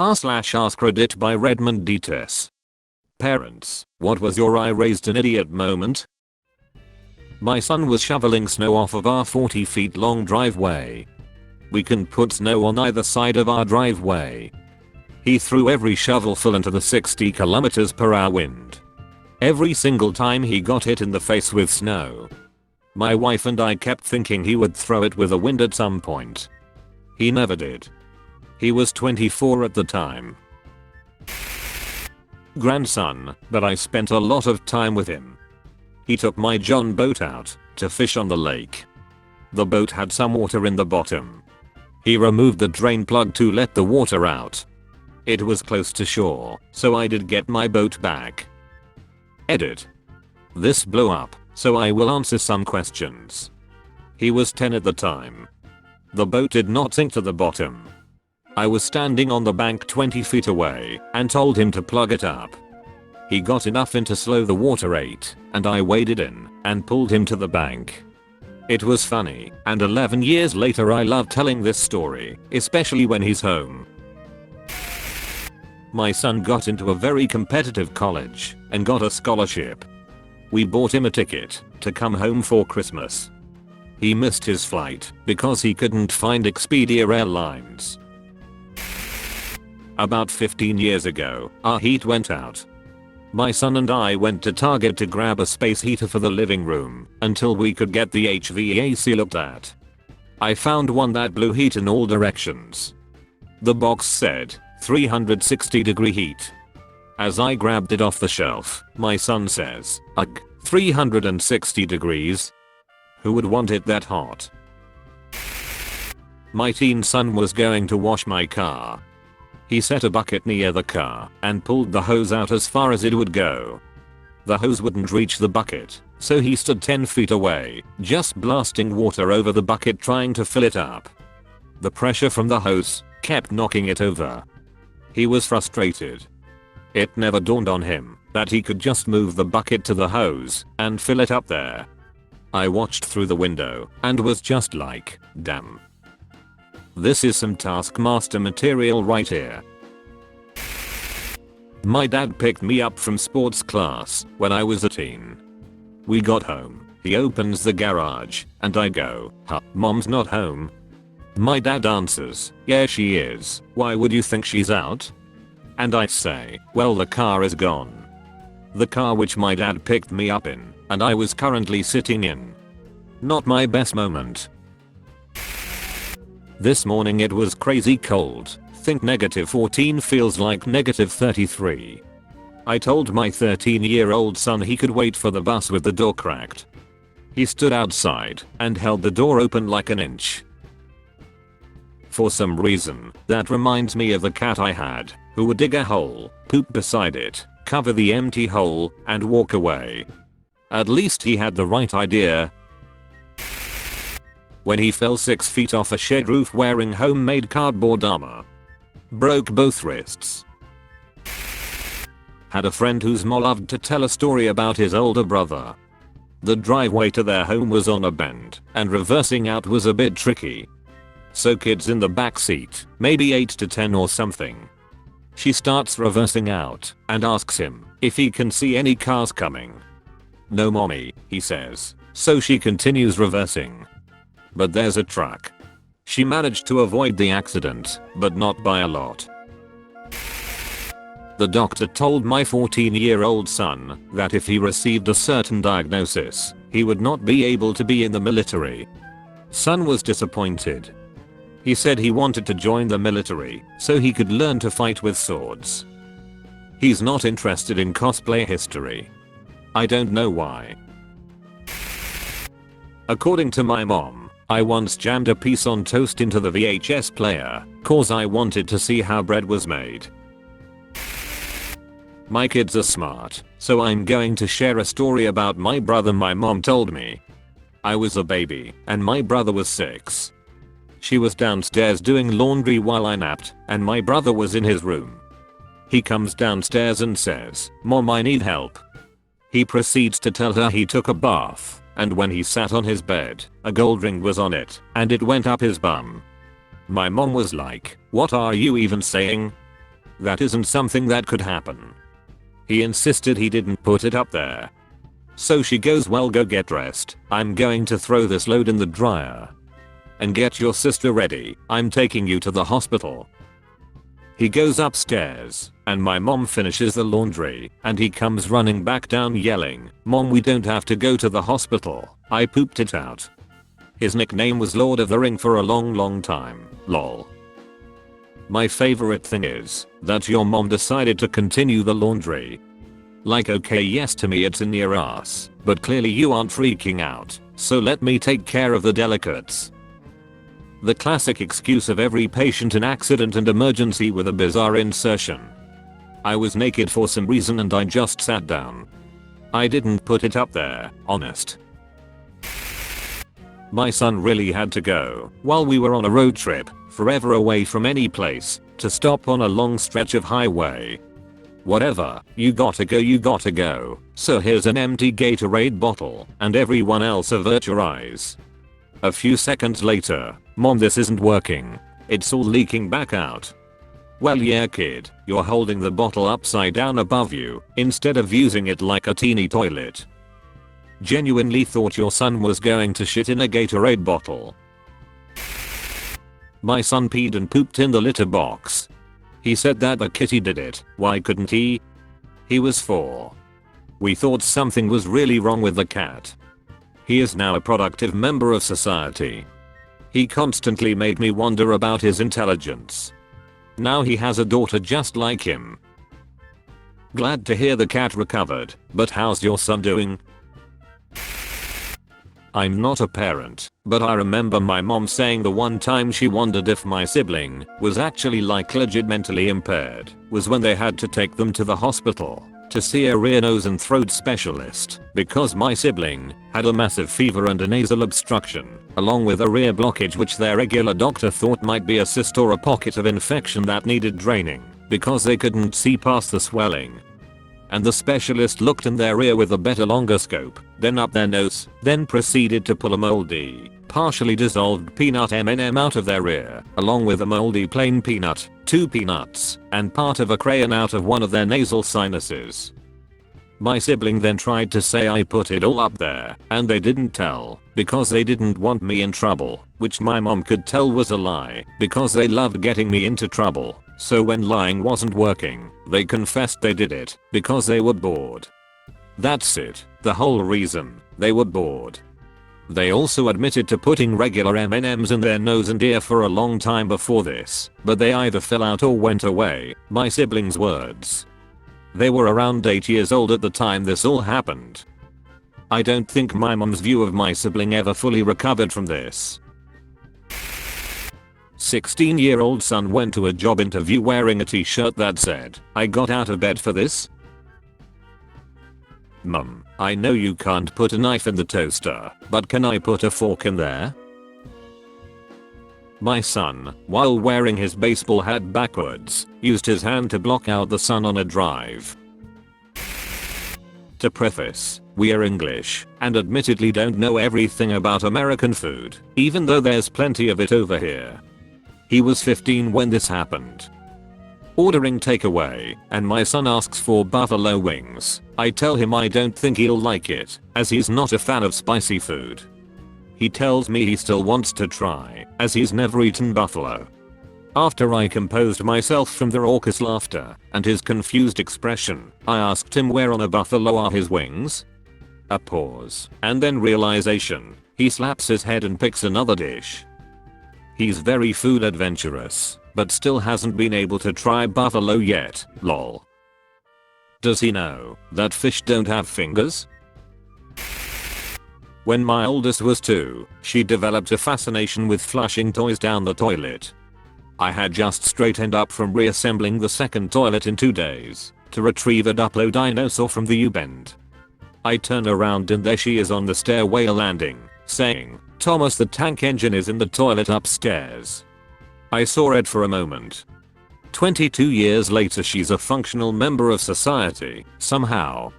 r/AskReddit by Redmond Dts. Parents, what was your I raised an idiot moment? My son was shoveling snow off of our 40 feet long driveway. We can put snow on either side of our driveway. He threw every shovelful into the 60 km/h wind. Every single time he got hit in the face with snow. My wife and I kept thinking he would throw it with the wind at some point. He never did. He was 24 at the time. Grandson, but I spent a lot of time with him. He took my John boat out to fish on the lake. The boat had some water in the bottom. He removed the drain plug to let the water out. It was close to shore, so I did get my boat back. Edit. This blew up, so I will answer some questions. He was 10 at the time. The boat did not sink to the bottom. I was standing on the bank 20 feet away and told him to plug it up. He got enough in to slow the water rate, and I waded in and pulled him to the bank. It was funny, and 11 years later I love telling this story, especially when he's home. My son got into a very competitive college and got a scholarship. We bought him a ticket to come home for Christmas. He missed his flight because he couldn't find Expedia Airlines. About 15 years ago, our heat went out. My son and I went to Target to grab a space heater for the living room until we could get the HVAC looked at. I found one that blew heat in all directions. The box said 360-degree heat. As I grabbed it off the shelf, my son says, "Ugh, 360 degrees? Who would want it that hot?" My teen son was going to wash my car. He set a bucket near the car and pulled the hose out as far as it would go. The hose wouldn't reach the bucket, so he stood 10 feet away, just blasting water over the bucket trying to fill it up. The pressure from the hose kept knocking it over. He was frustrated. It never dawned on him that he could just move the bucket to the hose and fill it up there. I watched through the window and was just like, damn. This is some Taskmaster material right here. My dad picked me up from sports class when I was a teen. We got home, he opens the garage, and I go, "Huh, Mom's not home." My dad answers, "Yeah, she is. Why would you think she's out?" And I say, "Well, the car is gone." The car which my dad picked me up in, and I was currently sitting in. Not my best moment. This morning it was crazy cold. Think -14 feels like -33. I told my 13-year-old son he could wait for the bus with the door cracked. He stood outside and held the door open like an inch. For some reason, that reminds me of the cat I had, who would dig a hole, poop beside it, cover the empty hole, and walk away. At least he had the right idea. When he fell 6 feet off a shed roof wearing homemade cardboard armor. Broke both wrists. Had a friend whose mom loved to tell a story about his older brother. The driveway to their home was on a bend, and reversing out was a bit tricky. So kids in the back seat, maybe 8 to 10 or something. She starts reversing out and asks him if he can see any cars coming. "No, mommy," he says, so she continues reversing. But there's a truck. She managed to avoid the accident, but not by a lot. The doctor told my 14-year-old son that if he received a certain diagnosis, he would not be able to be in the military. Son was disappointed. He said he wanted to join the military so he could learn to fight with swords. He's not interested in cosplay history. I don't know why. According to my mom, I once jammed a piece on toast into the VHS player, cause I wanted to see how bread was made. My kids are smart, so I'm going to share a story about my brother my mom told me. I was a baby, and my brother was 6. She was downstairs doing laundry while I napped, and my brother was in his room. He comes downstairs and says, "Mom, I need help." He proceeds to tell her he took a bath, and when he sat on his bed, a gold ring was on it, and it went up his bum. My mom was like, "What are you even saying?" That isn't something that could happen. He insisted he didn't put it up there. So she goes, well, go get dressed. I'm going to throw this load in the dryer. And get your sister ready. I'm taking you to the hospital. He goes upstairs, and my mom finishes the laundry, and he comes running back down yelling, "Mom, we don't have to go to the hospital. I pooped it out." His nickname was Lord of the Ring for a long time. Lol. My favorite thing is that your mom decided to continue the laundry. Like, okay, yes, to me it's in your ass, but clearly you aren't freaking out, so let me take care of the delicates. The classic excuse of every patient in accident and emergency with a bizarre insertion. I was naked for some reason and I just sat down. I didn't put it up there, honest. My son really had to go while we were on a road trip, forever away from any place, to stop on a long stretch of highway. Whatever, you gotta go. So here's an empty Gatorade bottle, and everyone else avert your eyes. A few seconds later, "Mom, this isn't working. It's all leaking back out." Well, yeah, kid, you're holding the bottle upside down above you, instead of using it like a teeny toilet. Genuinely thought your son was going to shit in a Gatorade bottle. My son peed and pooped in the litter box. He said that the kitty did it. Why couldn't he? He was 4. We thought something was really wrong with the cat. He is now a productive member of society. He constantly made me wonder about his intelligence. Now he has a daughter just like him. Glad to hear the cat recovered, but how's your son doing? I'm not a parent, but I remember my mom saying the one time she wondered if my sibling was actually like legit mentally impaired was when they had to take them to the hospital to see a ear, nose and throat specialist because my sibling had a massive fever and a nasal obstruction, along with a ear blockage which their regular doctor thought might be a cyst or a pocket of infection that needed draining because they couldn't see past the swelling. And the specialist looked in their ear with a better longer scope, then up their nose, then proceeded to pull a moldy, partially dissolved peanut M&M out of their ear, along with a moldy plain peanut, 2 peanuts, and part of a crayon out of one of their nasal sinuses. My sibling then tried to say I put it all up there, and they didn't tell, because they didn't want me in trouble, which my mom could tell was a lie, because they loved getting me into trouble. So when lying wasn't working, they confessed they did it because they were bored. That's it, the whole reason, they were bored. They also admitted to putting regular M&Ms in their nose and ear for a long time before this, but they either fell out or went away, my siblings' words. They were around 8 years old at the time this all happened. I don't think my mom's view of my sibling ever fully recovered from this. 16-year-old son went to a job interview wearing a t-shirt that said, "I got out of bed for this." Mum, I know you can't put a knife in the toaster, but can I put a fork in there? My son, while wearing his baseball hat backwards, used his hand to block out the sun on a drive. To preface, we are English, and admittedly don't know everything about American food, even though there's plenty of it over here. He was 15 when this happened. Ordering takeaway, and my son asks for buffalo wings. I tell him I don't think he'll like it, as he's not a fan of spicy food. He tells me he still wants to try, as he's never eaten buffalo. After I composed myself from the raucous laughter and his confused expression, I asked him where on a buffalo are his wings? A pause, and then realization. He slaps his head and picks another dish. He's very food adventurous, but still hasn't been able to try buffalo yet, lol. Does he know that fish don't have fingers? When my oldest was 2, she developed a fascination with flushing toys down the toilet. I had just straightened up from reassembling the second toilet in 2 days to retrieve a Duplo dinosaur from the U-bend. I turn around and there she is on the stairway landing, saying, "Thomas, the tank engine is in the toilet upstairs." I saw it for a moment. 22 years later she's a functional member of society, somehow.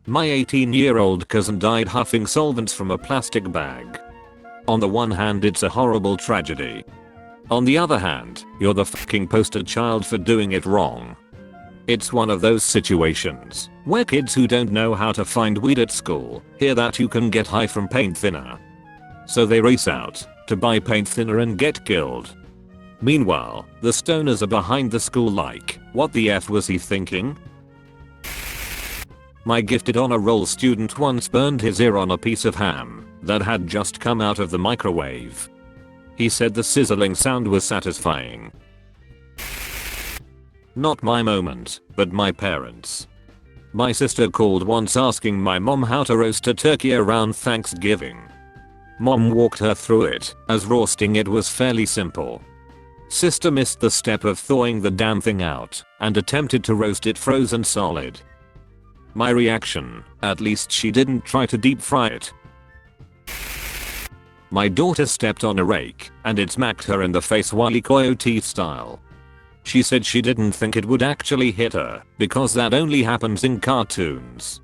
My 18-year-old cousin died huffing solvents from a plastic bag. On the one hand it's a horrible tragedy. On the other hand, you're the fucking poster child for doing it wrong. It's one of those situations where kids who don't know how to find weed at school hear that you can get high from paint thinner. So they race out to buy paint thinner and get killed. Meanwhile, the stoners are behind the school like, what the F was he thinking? My gifted honor roll student once burned his ear on a piece of ham that had just come out of the microwave. He said the sizzling sound was satisfying. Not my moment, but my parents. My sister called once asking my mom how to roast a turkey around Thanksgiving. Mom walked her through it, as roasting it was fairly simple. Sister missed the step of thawing the damn thing out and attempted to roast it frozen solid. My reaction, at least she didn't try to deep fry it. My daughter stepped on a rake and it smacked her in the face Wile E. Coyote style. She said she didn't think it would actually hit her because that only happens in cartoons.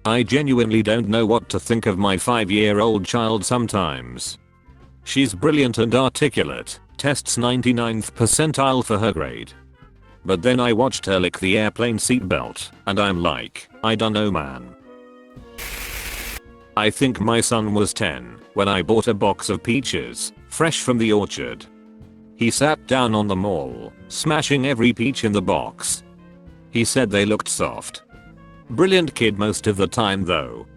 I genuinely don't know what to think of my 5-year-old child sometimes. She's brilliant and articulate, tests 99th percentile for her grade. But then I watched her lick the airplane seatbelt, and I'm like, I dunno man. I think my son was 10 when I bought a box of peaches, fresh from the orchard. He sat down on them all, smashing every peach in the box. He said they looked soft. Brilliant kid most of the time though.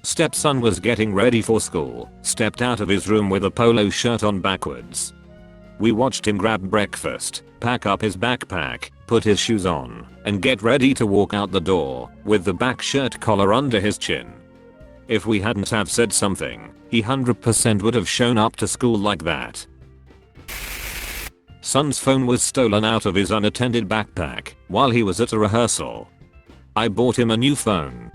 Stepson was getting ready for school, stepped out of his room with a polo shirt on backwards. We watched him grab breakfast, pack up his backpack, put his shoes on, and get ready to walk out the door, with the back shirt collar under his chin. If we hadn't have said something, he 100% would have shown up to school like that. Son's phone was stolen out of his unattended backpack while he was at a rehearsal. I bought him a new phone.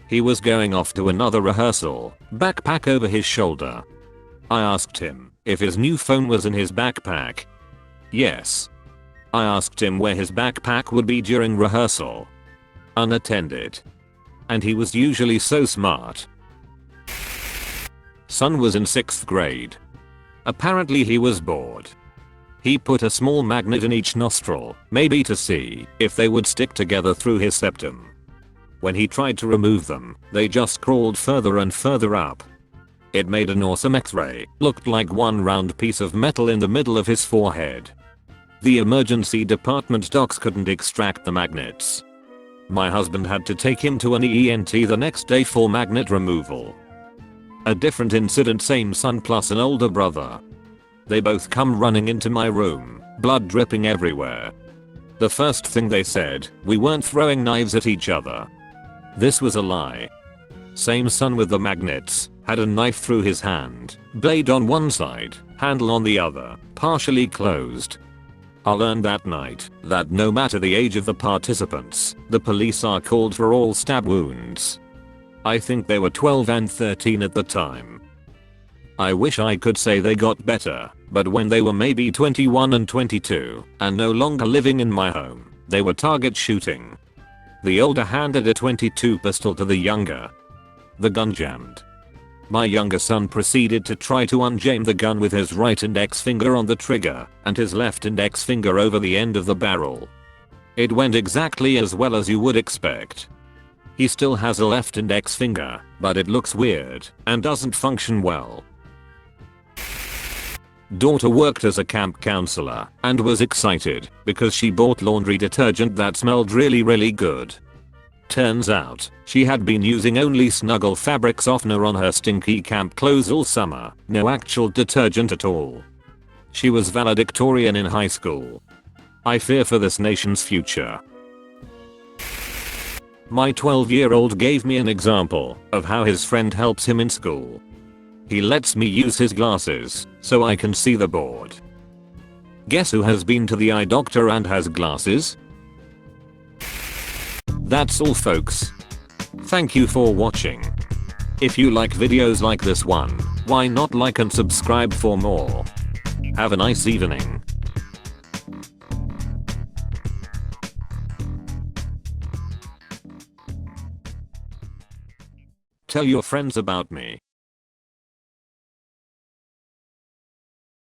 He was going off to another rehearsal, backpack over his shoulder. I asked him if his new phone was in his backpack. Yes. I asked him where his backpack would be during rehearsal. Unattended. And he was usually so smart. Son was in 6th grade. Apparently he was bored. He put a small magnet in each nostril, maybe to see if they would stick together through his septum. When he tried to remove them, they just crawled further and further up. It made an awesome X-ray, looked like one round piece of metal in the middle of his forehead. The emergency department docs couldn't extract the magnets. My husband had to take him to an ENT the next day for magnet removal. A different incident, same son plus an older brother. They both come running into my room, blood dripping everywhere. The first thing they said, we weren't throwing knives at each other. This was a lie. Same son with the magnets, had a knife through his hand, blade on one side, handle on the other, partially closed. I learned that night that no matter the age of the participants, the police are called for all stab wounds. I think they were 12 and 13 at the time. I wish I could say they got better, but when they were maybe 21 and 22 and no longer living in my home, they were target shooting. The older handed a .22 pistol to the younger. The gun jammed. My younger son proceeded to try to unjam the gun with his right index finger on the trigger and his left index finger over the end of the barrel. It went exactly as well as you would expect. He still has a left index finger, but it looks weird and doesn't function well. Daughter worked as a camp counselor and was excited because she bought laundry detergent that smelled really good. Turns out, she had been using only Snuggle fabric softener on her stinky camp clothes all summer, no actual detergent at all. She was valedictorian in high school. I fear for this nation's future. My 12-year-old gave me an example of how his friend helps him in school. He lets me use his glasses so I can see the board. Guess who has been to the eye doctor and has glasses? That's all folks. Thank you for watching. If you like videos like this one, why not like and subscribe for more. Have a nice evening. Tell your friends about me.